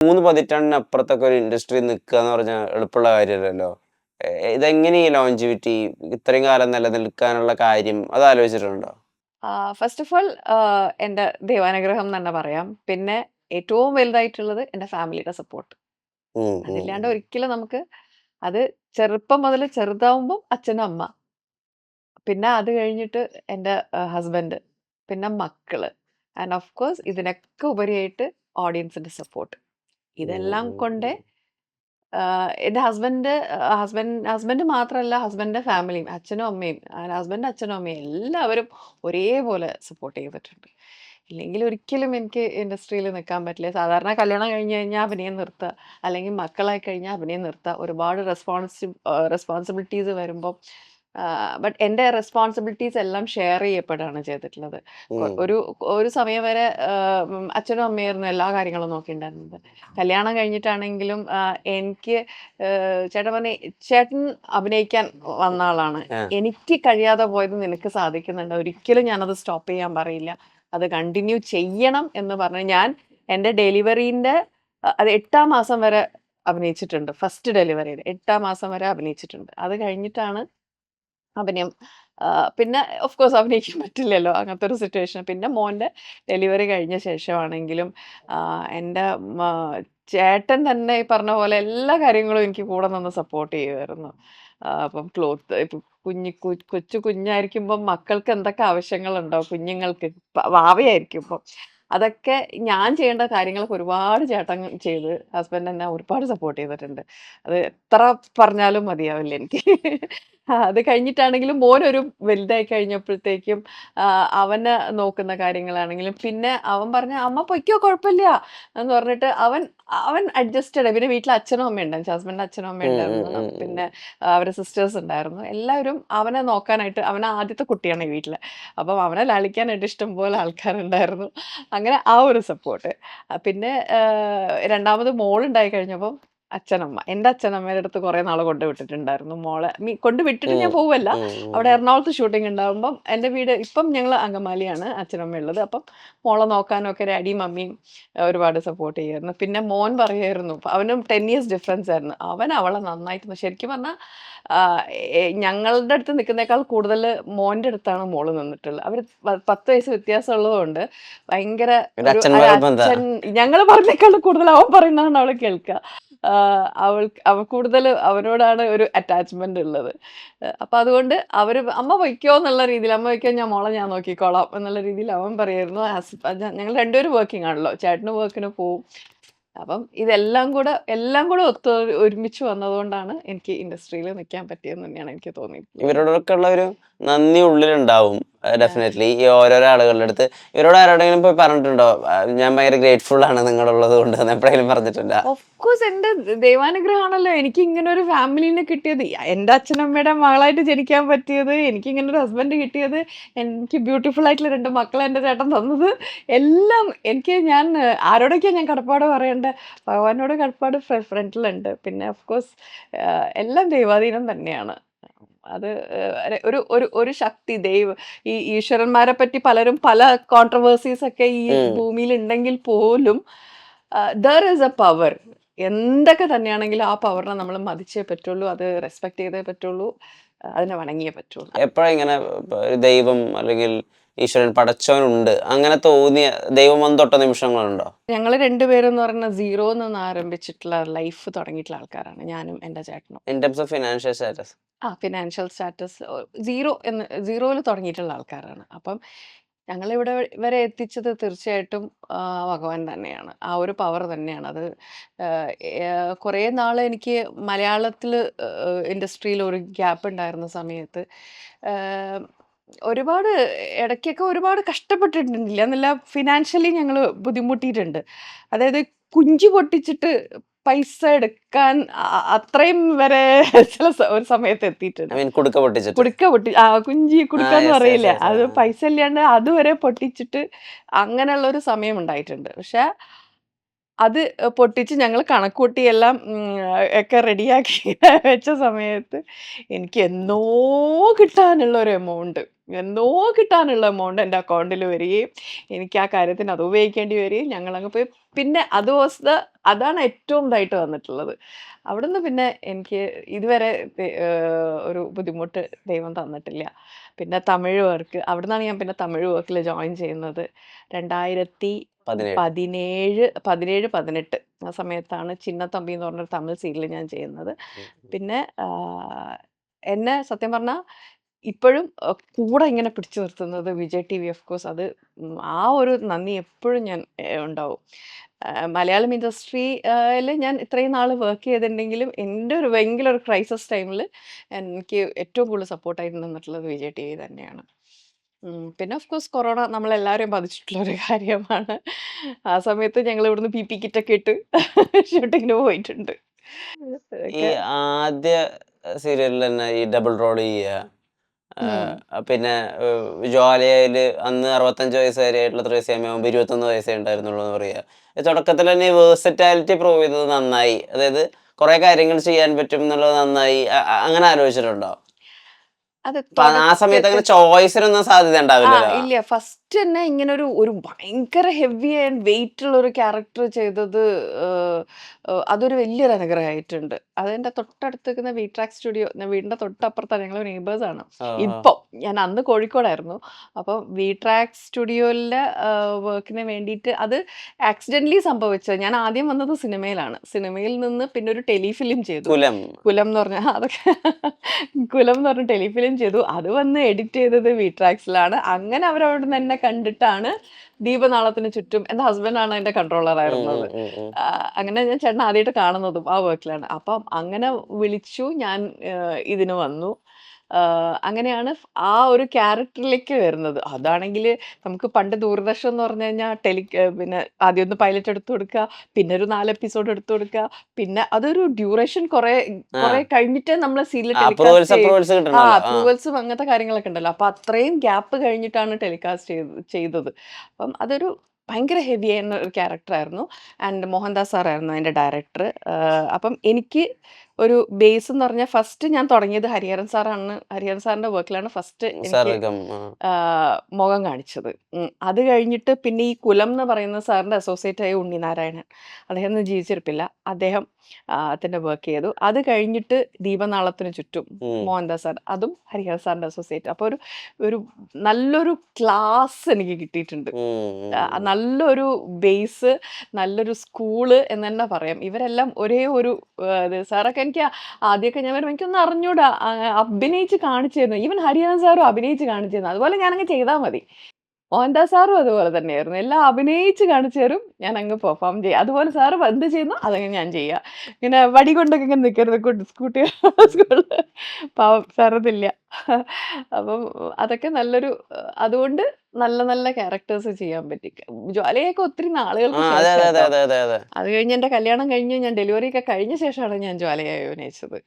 3 പതിറ്റാണ്ടിനപ്പുറത്തൊക്കെ ഒരു ഇൻഡസ്ട്രി നിൽക്കുക എന്ന് പറഞ്ഞാൽ എളുപ്പമുള്ള കാര്യമല്ലല്ലോ. ഇതെങ്ങനെ ഈ ലോഞ്ചിവിറ്റി ഇത്രയും കാലം നിലനിൽക്കാനുള്ള കാര്യം അത് ആലോചിച്ചിട്ടുണ്ടോ? ഫസ്റ്റ് ഓഫ് ഓൾ എൻ്റെ ദൈവാനുഗ്രഹം എന്ന് തന്നെ പറയാം. പിന്നെ ഏറ്റവും വലുതായിട്ടുള്ളത് എൻ്റെ ഫാമിലിയുടെ സപ്പോർട്ട്. ഉം, ഉം, അതില്ലാണ്ട് ഉം. ഒരിക്കലും നമുക്ക് അത് ചെറുപ്പം മുതൽ ചെറുതാവുമ്പം അച്ഛനും അമ്മ, പിന്നെ അത് കഴിഞ്ഞിട്ട് എൻ്റെ ഹസ്ബൻഡ്, പിന്നെ മക്കള് ആൻഡ് ഓഫ് കോഴ്സ് ഇതിനൊക്കെ ഉപരിയായിട്ട് ഓഡിയൻസിന്റെ സപ്പോർട്ട്. ഉം, ഇതെല്ലാം ഉം, കൊണ്ട് ഉം. എൻ്റെ ഹസ്ബൻഡ് മാത്രമല്ല, ഹസ്ബൻഡിന്റെ ഫാമിലിയും അച്ഛനും അമ്മയും ഹസ്ബൻഡിന്റെ അച്ഛനും അമ്മയും എല്ലാവരും ഒരേപോലെ സപ്പോർട്ട് ചെയ്തിട്ടുണ്ട്. ഇല്ലെങ്കിൽ ഒരിക്കലും എനിക്ക് ഇൻഡസ്ട്രിയിൽ നിൽക്കാൻ പറ്റില്ല. സാധാരണ കല്യാണം കഴിഞ്ഞ് കഴിഞ്ഞാൽ അഭിനയം നിർത്തുക, അല്ലെങ്കിൽ മക്കളായി കഴിഞ്ഞാൽ അഭിനയം നിർത്തുക, ഒരുപാട് റെസ്പോൺസിബിലിറ്റീസ് വരുമ്പോൾ. ബട്ട് എൻ്റെ റെസ്പോൺസിബിലിറ്റീസ് എല്ലാം ഷെയർ ചെയ്യപ്പെടുകയാണ് ചെയ്തിട്ടുള്ളത്. ഉം. ഒരു ഒരു സമയം വരെ അച്ഛനും അമ്മയായിരുന്നു എല്ലാ കാര്യങ്ങളും നോക്കിയിട്ടുണ്ടായിരുന്നത്. കല്യാണം കഴിഞ്ഞിട്ടാണെങ്കിലും എനിക്ക് ചേട്ടൻ പറഞ്ഞ്, ചേട്ടൻ അഭിനയിക്കാൻ വന്ന ആളാണ്. ആ. എനിക്ക് കഴിയാതെ പോയത് നിനക്ക് സാധിക്കുന്നുണ്ട്. ഒരിക്കലും ഞാനത് സ്റ്റോപ്പ് ചെയ്യാൻ പറയില്ല. അത് കണ്ടിന്യൂ ചെയ്യണം എന്ന് പറഞ്ഞ് ഞാൻ എൻ്റെ ഡെലിവറീൻ്റെ അത് 8-ാം മാസം വരെ അഭിനയിച്ചിട്ടുണ്ട്. ഫസ്റ്റ് ഡെലിവറിയുടെ 8-ാം മാസം വരെ അഭിനയിച്ചിട്ടുണ്ട്. അത് കഴിഞ്ഞിട്ടാണ് അഭിനയം. പിന്നെ ഓഫ് കോഴ്സ് അഭിനയിക്കാൻ പറ്റില്ലല്ലോ അങ്ങനത്തെ ഒരു സിറ്റുവേഷൻ. പിന്നെ മോൻ്റെ ഡെലിവറി കഴിഞ്ഞ ശേഷമാണെങ്കിലും എൻ്റെ മ ചേട്ടൻ തന്നെ ഈ പറഞ്ഞ പോലെ എല്ലാ കാര്യങ്ങളും എനിക്ക് കൂടെ നിന്ന് സപ്പോർട്ട് ചെയ്യുമായിരുന്നു. അപ്പം ക്ലോത്ത് ഇപ്പം കൊച്ചു കുഞ്ഞായിരിക്കുമ്പം മക്കൾക്ക് എന്തൊക്കെ ആവശ്യങ്ങളുണ്ടോ കുഞ്ഞുങ്ങൾക്ക്, വാവയായിരിക്കുമ്പം അതൊക്കെ ഞാൻ ചെയ്യേണ്ട കാര്യങ്ങളൊക്കെ ഒരുപാട് ചേട്ടൻ ചെയ്ത് ഹസ്ബൻഡ് എന്നെ ഒരുപാട് സപ്പോർട്ട് ചെയ്തിട്ടുണ്ട്. അത് എത്ര പറഞ്ഞാലും മതിയാവില്ല എനിക്ക്. അത് കഴിഞ്ഞിട്ടാണെങ്കിലും മോനൊരു വലുതായി കഴിഞ്ഞപ്പോഴത്തേക്കും അവനെ നോക്കുന്ന കാര്യങ്ങളാണെങ്കിലും പിന്നെ അവൻ പറഞ്ഞ അമ്മ പൊയ്ക്കോ കുഴപ്പമില്ല എന്ന് പറഞ്ഞിട്ട് അവൻ അവൻ അഡ്ജസ്റ്റഡ്. പിന്നെ വീട്ടിൽ അച്ഛനും അമ്മയും ഉണ്ടായിരുന്നു, ഹസ്ബൻഡ് അച്ഛനും അമ്മയും ഉം, ഉം, ഉണ്ടായിരുന്നു, ഉം, ഉം. പിന്നെ അവരുടെ സിസ്റ്റേഴ്സ് ഉണ്ടായിരുന്നു. എല്ലാവരും അവനെ നോക്കാനായിട്ട്, അവൻ ആദ്യത്തെ കുട്ടിയാണ് ഈ വീട്ടിൽ, അപ്പം അവനെ ലാളിക്കാനായിട്ട് ഇഷ്ടംപോലെ ആൾക്കാരുണ്ടായിരുന്നു. അങ്ങനെ ആ ഒരു സപ്പോർട്ട്. പിന്നെ രണ്ടാമത് മോളുണ്ടായി കഴിഞ്ഞപ്പം അച്ഛനമ്മ, എൻ്റെ അച്ഛനമ്മയുടെ അടുത്ത് കുറേ നാൾ കൊണ്ടുവിട്ടിട്ടുണ്ടായിരുന്നു മോളെ. കൊണ്ടുവിട്ടിട്ട് ഉം, ഞാൻ പോവല്ല. ഉം, അവിടെ ഉം. എറണാകുളത്ത് ഷൂട്ടിംഗ് ഉണ്ടാകുമ്പം എൻ്റെ വീട് ഇപ്പം ഞങ്ങൾ അങ്കമാലിയാണ് അച്ഛനമ്മ ഉള്ളത്. അപ്പം മോളെ നോക്കാനൊക്കെ ഡാഡിയും മമ്മിയും ഒരുപാട് സപ്പോർട്ട് ചെയ്യുമായിരുന്നു. പിന്നെ മോൻ പറയുമായിരുന്നു, അവനും 10 ഇയേഴ്സ് ഡിഫറൻസ് ആയിരുന്നു. അവൻ അവളെ നന്നായിട്ട് ശരിക്കും പറഞ്ഞാൽ ഞങ്ങളുടെ അടുത്ത് നിൽക്കുന്നേക്കാൾ കൂടുതൽ മോൻ്റെ അടുത്താണ് മോള് നിന്നിട്ടുള്ളത്. അവർ 10 വയസ്സ് വ്യത്യാസമുള്ളതുകൊണ്ട് ഭയങ്കര ഒരു ഒരു അച്ഛന്മാരുടെ ബന്ധാ. അച്ഛൻ, ഞങ്ങൾ പറഞ്ഞേക്കാളും കൂടുതൽ അവൻ പറയുന്നതാണ് അവൾ കേൾക്കുക. അവ കൂടുതൽ അവനോടാണ് ഒരു അറ്റാച്ച്മെന്റ് ഉള്ളത്. അപ്പൊ അതുകൊണ്ട് അമ്മ പൊയ്ക്കോ എന്നുള്ള രീതിയിൽ, അമ്മ പൊയ്ക്കോ ഞാൻ നോക്കിക്കോളാം എന്നുള്ള രീതിയിൽ അവൻ പറയായിരുന്നു. ഞങ്ങൾ രണ്ടുപേരും വർക്കിംഗ് ആണല്ലോ, ചേട്ടന് വർക്കിന് പോവും. അപ്പം എല്ലാം കൂടെ ഒരുമിച്ച് വന്നതുകൊണ്ടാണ് എനിക്ക് ഇൻഡസ്ട്രിയിൽ നിൽക്കാൻ പറ്റിയെന്ന് തന്നെയാണ് എനിക്ക് തോന്നിയിട്ടുള്ളത്. ഇവരോടൊക്കെ ഉള്ള ഒരു നന്ദി ഉള്ളിലുണ്ടാവും. അതെ. ഡെഫിനറ്റ്ലി ഈ ഓരോരോ ആളുകളുടെ അടുത്ത് ഇവരോട് ആരോടെങ്കിലും പോയി പറഞ്ഞിട്ടുണ്ടോ? ഞാൻ ഭയങ്കര ഗ്രേറ്റ്ഫുൾ ആണ് നിങ്ങളുള്ളത് കൊണ്ട് എന്ന് എപ്പോഴെങ്കിലും പറഞ്ഞിട്ടുണ്ടോ? ഓഫ് കോഴ്സ് എന്റെ ദൈവാനുഗ്രഹമാണല്ലോ എനിക്ക് ഇങ്ങനെ ഒരു ഫാമിലിനെ കിട്ടിയത്. എൻ്റെ അച്ഛനമ്മയുടെ മകളായിട്ട് ജനിക്കാൻ പറ്റിയത്, എനിക്ക് ഇങ്ങനെ ഒരു ഹസ്ബൻഡ് കിട്ടിയത്, എനിക്ക് ബ്യൂട്ടിഫുൾ ആയിട്ടുള്ള 2 മക്കളെ എൻ്റെ ചേട്ടൻ തന്നത്, എല്ലാം എനിക്ക് ഞാൻ ആരോടൊക്കെയാണ് ഞാൻ കടപ്പാട് പറയേണ്ടത്? ഭഗവാനോട് കടപ്പാട് ഫ്രണ്ടിലുണ്ട്. പിന്നെ ഓഫ് കോഴ്സ് എല്ലാം ദൈവാധീനം തന്നെയാണ്. അത് ഒരു ഒരു ഒരു ശക്തി ഈ ഈശ്വരന്മാരെ പറ്റി പലരും പല കോൺട്രവേഴ്സീസ് ഒക്കെ ഈ ഉം. ഭൂമിയിൽ ഉണ്ടെങ്കിൽ പോലും ദർ ഈസ് എ പവർ. എന്തൊക്കെ തന്നെയാണെങ്കിലും ആ പവറിനെ നമ്മൾ മതിച്ചേ പറ്റുള്ളൂ, അത് റെസ്പെക്ട് ചെയ്തേ പറ്റുള്ളൂ, അതിനെ വണങ്ങിയേ പറ്റുള്ളൂ. എപ്പോഴാ ഇങ്ങനെ ഒരു ദൈവം അല്ലെങ്കിൽ ഈശ്വരൻ പടച്ചവനുണ്ട് അങ്ങനെ തോന്നിയ ദൈവം വന്ന് തൊട്ട നിമിഷങ്ങളുണ്ടോ? ഞങ്ങൾ രണ്ടുപേരും എന്ന് പറയുന്ന സീറോയിൽ നിന്ന് ആരംഭിച്ചിട്ടുള്ള ലൈഫ് തുടങ്ങിയിട്ടുള്ള ആൾക്കാരാണ്, ഞാനും എൻ്റെ ചേട്ടനും. In terms of financial status. Financial status സീറോയിൽ തുടങ്ങിയിട്ടുള്ള ആൾക്കാരാണ്. അപ്പം ഞങ്ങളിവിടെ വരെ എത്തിച്ചത് തീർച്ചയായിട്ടും ഭഗവാൻ തന്നെയാണ്. ആ ഒരു പവർ തന്നെയാണ്. അത് കുറേ നാൾ എനിക്ക് മലയാളത്തിൽ ഇൻഡസ്ട്രിയിൽ ഒരു ഗ്യാപ്പ് ഉണ്ടായിരുന്ന സമയത്ത് ആഹ്, ഒരുപാട് ഇടയ്ക്കൊക്കെ ഒരുപാട് കഷ്ടപ്പെട്ടിട്ടുണ്ടില്ല എന്നല്ല, ഫിനാൻഷ്യലി ഞങ്ങൾ ബുദ്ധിമുട്ടിയിട്ടുണ്ട്. അതായത് കുഞ്ചി പൊട്ടിച്ചിട്ട് പൈസ എടുക്കാൻ അത്രയും വരെ ഒരു സമയത്ത് ഐ എത്തിയിട്ടുണ്ട്. മീൻ കുടുക്ക പൊട്ടിച്ചിട്ട്. കുടുക്ക പൊട്ടി കുഞ്ചി ആ, കുടുക്ക എന്ന് യെസ്, യെസ്, പറയില്ലേ, യെസ്. അത് പൈസ ഇല്ലാണ്ട് അതുവരെ പൊട്ടിച്ചിട്ട് അങ്ങനെയുള്ള ഒരു സമയം ഉണ്ടായിട്ടുണ്ട്. പക്ഷെ അത് പൊട്ടിച്ച് ഞങ്ങൾ കണക്കൂട്ടി എല്ലാം ഒക്കെ റെഡിയാക്കി വെച്ച സമയത്ത് എനിക്ക് എന്നോ കിട്ടാനുള്ള ഒരു എമൗണ്ട് എന്നോ കിട്ടാനുള്ള എമൗണ്ട് എൻ്റെ അക്കൗണ്ടിൽ വരികയും എനിക്ക് ആ കാര്യത്തിന് അത് ഉപയോഗിക്കേണ്ടി വരികയും ഞങ്ങളങ്ങ് പോയി. പിന്നെ അത് വാസ് അതാണ് ഏറ്റവും ഇതായിട്ട് വന്നിട്ടുള്ളത്. അവിടുന്ന് പിന്നെ എനിക്ക് ഇതുവരെ ഒരു ബുദ്ധിമുട്ട് ദൈവം തന്നിട്ടില്ല. പിന്നെ തമിഴ് വർക്ക് അവിടുന്നാണ് ഞാൻ പിന്നെ തമിഴ് വർക്കിൽ ജോയിൻ ചെയ്യുന്നത്. 17. 2017, 17, 18 ആ സമയത്താണ് ചിന്ന തമ്പി എന്ന് പറഞ്ഞൊരു തമിഴ് സീരിയൽ ഞാൻ ചെയ്യുന്നത്. ഉം. പിന്നെ എന്നെ സത്യം പറഞ്ഞാ ഇപ്പഴും കൂടെ ഇങ്ങനെ പിടിച്ചു നിർത്തുന്നത് വിജയ് ടിവി ഓഫ് കോഴ്സ് അത് ആ ഒരു നന്ദി എപ്പോഴും ഞാൻ ഉണ്ടാവും. മലയാളം ഇൻഡസ്ട്രി ല് ഞാൻ ഇത്രയും നാൾ വർക്ക് ചെയ്തിട്ടുണ്ടെങ്കിലും എൻ്റെ ഒരു ഭയങ്കര ഒരു ക്രൈസിസ് ടൈമിൽ എനിക്ക് ഏറ്റവും കൂടുതൽ സപ്പോർട്ടായിട്ട് നിന്നിട്ടുള്ളത് വിജയ് ടിവി തന്നെയാണ്. പിന്നെ ഓഫ് കോഴ്സ് കൊറോണ നമ്മളെല്ലാവരെയും ബാധിച്ചിട്ടുള്ള ഒരു കാര്യമാണ്. ആ സമയത്ത് ഞങ്ങൾ ഇവിടുന്ന് പിപി കിറ്റൊക്കെ ഇട്ട് ഷൂട്ടിങ്ങിന് പോയിട്ടുണ്ട്. ഈ അതൊക്കെ ആദ്യ സീരിയലിൽ തന്നെ ഈ ഡബിൾ റോൾ ചെയ്യുക, ഉം. പിന്നെ ജ്വാലയില് അന്ന് 65 വയസ്സുകാരിയായിട്ടുള്ള ത്രേസ്യാമ്മയാകുമ്പോൾ 21 വയസ്സേ ഉണ്ടായിരുന്നുള്ളൂ എന്ന് പറയുക. തുടക്കത്തിൽ തന്നെ ഈ വേഴ്സറ്റാലിറ്റി പ്രൂവ് ചെയ്തത് നന്നായി. അതായത് കുറെ കാര്യങ്ങൾ ചെയ്യാൻ പറ്റും എന്നുള്ളത് നന്നായി. അങ്ങനെ ആലോചിച്ചിട്ടുണ്ടോ? അത് അപ്പൊ ആ സമയത്ത് അങ്ങനെ ചോയ്സിനൊന്നും സാധ്യത ഉണ്ടാവില്ലല്ലോ. ഇല്ല. ഫസ്റ്റ് തന്നെ ഇങ്ങനൊരു ഒരു ഭയങ്കര ഹെവി ആൻഡ് വെയിറ്റ് ഉള്ള ഒരു ക്യാരക്ടർ ചെയ്തത് ഏഹ്, അതൊരു വലിയൊരു അനുഗ്രഹമായിട്ടുണ്ട്. അതെന്റെ തൊട്ടടുത്ത് നിൽക്കുന്ന വീട്രാക്ക് സ്റ്റുഡിയോ വീടിന്റെ തൊട്ടപ്പുറത്താണ്. ഞങ്ങൾ നെയ്ബേഴ്സ് ആണ്. ആ, ആ. ഇപ്പം ഞാൻ അന്ന് കോഴിക്കോടായിരുന്നു. അപ്പം വീട്രാക്ക് സ്റ്റുഡിയോയിലെ വർക്കിന് വേണ്ടിയിട്ട് അത് ആക്സിഡന്റലി സംഭവിച്ചത്. ഞാൻ ആദ്യം വന്നത് സിനിമയിലാണ്. സിനിമയിൽ നിന്ന് പിന്നെ ഒരു ടെലിഫിലിം ചെയ്തു. കുലം. കുലം എന്ന് പറഞ്ഞ അതൊക്കെ കുലം എന്ന് പറഞ്ഞ ടെലിഫിലിം ചെയ്തു. അത് വന്ന് എഡിറ്റ് ചെയ്തത് വീട്രാക്സിലാണ്. അങ്ങനെ അവരവിടുന്ന് എന്നെ കണ്ടിട്ടാണ് ദീപനാളത്തിന് ചുറ്റും എൻ്റെ ഹസ്ബൻഡാണ് അതിന്റെ കൺട്രോളർ ഉം, ഉം, ആയിരുന്നത്. ഉം, ഉം. അങ്ങനെ ഞാൻ ചേട്ടനെ ആദ്യമായിട്ട് കാണുന്നതും ആ വർക്കിലാണ്. അപ്പം അങ്ങനെ വിളിച്ചു. ഞാൻ ഇതിന് വന്നു. അങ്ങനെയാണ് ആ ഒരു ക്യാരക്ടറിലേക്ക് വരുന്നത്. അതാണെങ്കില് നമുക്ക് പണ്ട് ദൂരദർശൻ എന്ന് പറഞ്ഞു കഴിഞ്ഞാൽ പിന്നെ ആദ്യം ഒന്ന് പൈലറ്റ് എടുത്തു കൊടുക്കുക, പിന്നെ ഒരു 4 എപ്പിസോഡ് എടുത്തു കൊടുക്കുക, പിന്നെ അതൊരു ഡ്യൂറേഷൻ കുറെ ആ, കുറെ കഴിഞ്ഞിട്ടേ നമ്മള് സീരിയൽ അപ്രൂവൽസ് ടെലികാസ്റ്റ് അപ്രൂവൽസ് കിട്ടണല്ലോ. ആ. അപ്രൂവൽസും അങ്ങനത്തെ കാര്യങ്ങളൊക്കെ ഉണ്ടല്ലോ. അപ്പൊ അത്രയും ഗ്യാപ്പ് കഴിഞ്ഞിട്ടാണ് ടെലികാസ്റ്റ് ചെയ്തത്. അപ്പം അതൊരു ഭയങ്കര ഹെവി ആയിരുന്ന ഒരു ക്യാരക്ടർ ആയിരുന്നു. ആൻഡ് മോഹൻദാസ് സാറായിരുന്നു അതിന്റെ ഡയറക്ടർ. അപ്പം എനിക്ക് ഒരു ബേസ് എന്ന് പറഞ്ഞാൽ ഫസ്റ്റ് ഞാൻ തുടങ്ങിയത് ഹരിഹരൻ സാറാണ്. ഹരിഹരൻ സാറിന്റെ വർക്കിലാണ് ഫസ്റ്റ് എനിക്ക് സർഗം. ആ. മുഖം കാണിച്ചത്. അത് കഴിഞ്ഞിട്ട് പിന്നെ ഈ കുലം എന്ന് പറയുന്ന സാറിന്റെ അസോസിയേറ്റ് ആയ ഉണ്ണിനാരായണൻ. അദ്ദേഹം ഒന്നും ജീവിച്ചിരിപ്പില്ല. അദ്ദേഹം ത്തിന്റെ വർക്ക് ചെയ്തു. അത് കഴിഞ്ഞിട്ട് ദീപനാളത്തിന് ചുറ്റും ഉം, മോഹൻദാസ് സാർ അതും ഹരിഹരൻ സാറിന്റെ അസോസിയേറ്റ്. അപ്പോൾ ഒരു ഒരു നല്ലൊരു ക്ലാസ് എനിക്ക് കിട്ടിയിട്ടുണ്ട്. ഉം, ഉം. നല്ലൊരു ബേസ്, നല്ലൊരു സ്കൂള് എന്ന് തന്നെ പറയാം. ഇവരെല്ലാം ഒരേ ഒരു സാറൊക്കെ എനിക്ക് ആദ്യമൊക്കെ ഞാൻ വരുമ്പോൾ എനിക്കൊന്നും അറിഞ്ഞൂടാ. അഭിനയിച്ച് കാണിച്ചു തരുന്നു. ഈവൻ ഹരിഹരൻ സാറും അഭിനയിച്ച് കാണിച്ചു തരുന്നു. അതുപോലെ ഞാനങ്ങ് ചെയ്താൽ മതി. മോഹൻദാസ് സാറും അതുപോലെ തന്നെയായിരുന്നു. എല്ലാം അഭിനയിച്ച് കാണിച്ചു തരും. ഞാൻ അങ്ങ് പെർഫോം ചെയ്യും. അതുപോലെ സാറ് എന്ത് ചെയ്യുന്നോ അതങ്ങ് ഞാൻ ചെയ്യാ. ഇങ്ങനെ വടി കൊണ്ടൊക്കെ ഇങ്ങനെ നിൽക്കരുത് സ്കൂട്ടി സ്കൂളില് പാവം സാറതില്ല. അപ്പം അതൊക്കെ നല്ലൊരു അതുകൊണ്ട് നല്ല നല്ല ക്യാരക്ടേഴ്സ് ചെയ്യാൻ പറ്റി. ജ്വാലയൊക്കെ ഒത്തിരി ആ, നാളുകൾക്ക് അതെ, അതെ, അതെ, ശേഷാട്ടോ. അതെ, അതെ, അതെ. അത് കഴിഞ്ഞ് എന്റെ കല്യാണം കഴിഞ്ഞ് ഞാൻ ഡെലിവറി ഒക്കെ കഴിഞ്ഞ ശേഷമാണ് ഞാൻ ജ്വാലയായി അഭിനയിച്ചത്.